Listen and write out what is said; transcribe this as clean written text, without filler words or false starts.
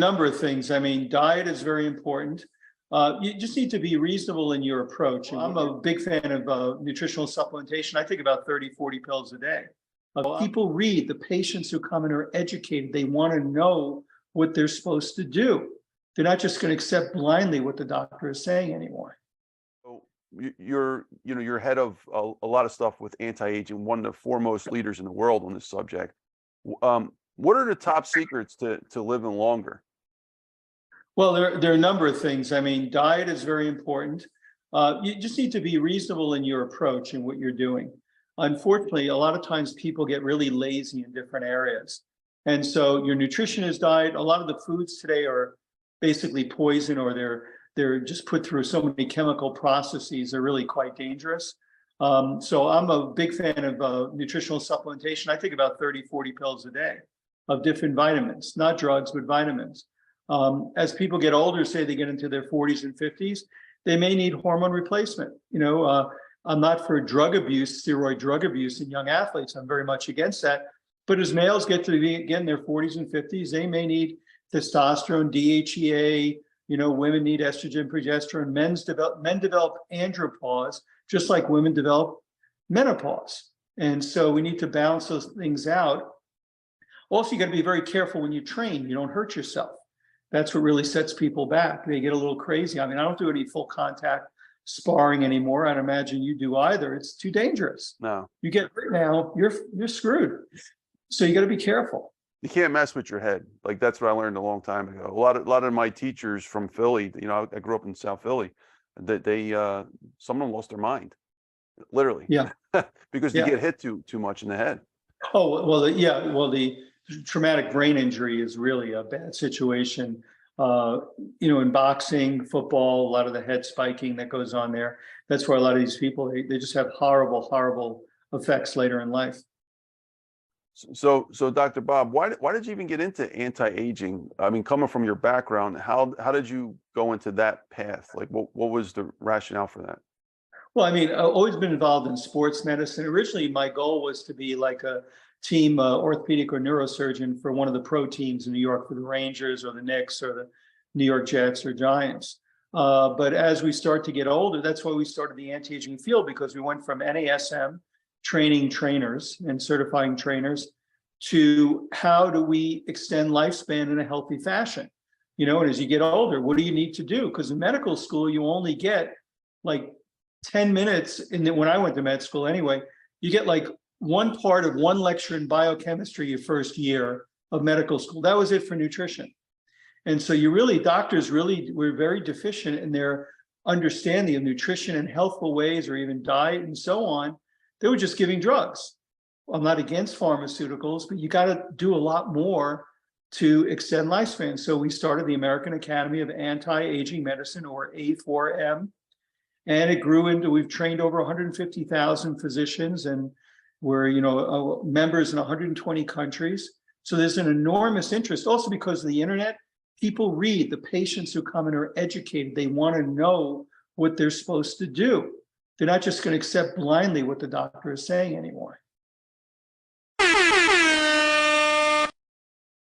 Number of things. I mean, diet is very important. You just need to be reasonable in your approach. I'm a big fan of nutritional supplementation. I think about 30, 40 pills a day. People read, the patients who come in are educated. They want to know what they're supposed to do. They're not just going to accept blindly what the doctor is saying anymore. So you're head of a lot of stuff with anti-aging, one of the foremost leaders in the world on this subject. What are the top secrets to living longer? Well, there are a number of things. I mean, diet is very important. You just need to be reasonable in your approach and what you're doing. Unfortunately, a lot of times people get really lazy in different areas. And so your nutrition is diet. A lot of the foods today are basically poison, or they're just put through so many chemical processes. They're really quite dangerous. So I'm a big fan of nutritional supplementation. I take about 30, 40 pills a day of different vitamins, not drugs, but vitamins. As people get older, say they get into their 40s and 50s, they may need hormone replacement. I'm not for drug abuse, steroid drug abuse in young athletes. I'm very much against that. But as males get to be, again, their 40s and 50s, they may need testosterone, DHEA. Women need estrogen, progesterone. Men develop andropause, just like women develop menopause. And so we need to balance those things out. Also, you got to be very careful when you train. You don't hurt yourself. That's what really sets people back. They get a little crazy. I mean, I don't do any full contact sparring anymore. I'd imagine you do either. It's too dangerous. No. You get hurt now, you're screwed. So you got to be careful. You can't mess with your head. Like, that's what I learned a long time ago. A lot of my teachers from Philly, I grew up in South Philly, that some of them lost their mind, literally. Yeah. Because they get hit too much in the head. Oh, well, the traumatic brain injury is really a bad situation. In boxing, football, a lot of the head spiking that goes on there. That's where a lot of these people, they just have horrible, horrible effects later in life. So Dr. Bob, why did you even get into anti-aging? I mean, coming from your background, how did you go into that path? Like, what was the rationale for that? Well, I mean, I've always been involved in sports medicine. Originally, my goal was to be like a team orthopedic or neurosurgeon for one of the pro teams in New York, for the Rangers or the Knicks or the New York Jets or Giants. But as we start to get older, that's why we started the anti-aging field, because we went from NASM, training trainers and certifying trainers, to how do we extend lifespan in a healthy fashion? And as you get older, what do you need to do? Because in medical school, you only get like 10 minutes. When I went to med school anyway, you get like one part of one lecture in biochemistry your first year of medical school. That was it for nutrition. And so doctors really were very deficient in their understanding of nutrition and healthful ways, or even diet and so on. They were just giving drugs. I'm not against pharmaceuticals, but you got to do a lot more to extend lifespan. So we started the American Academy of Anti-Aging Medicine, or A4M, and it grew into, we've trained over 150,000 physicians, and we're members in 120 countries. So there's an enormous interest. Also, because of the internet, people read, the patients who come in are educated. They want to know what they're supposed to do. They're not just going to accept blindly what the doctor is saying anymore.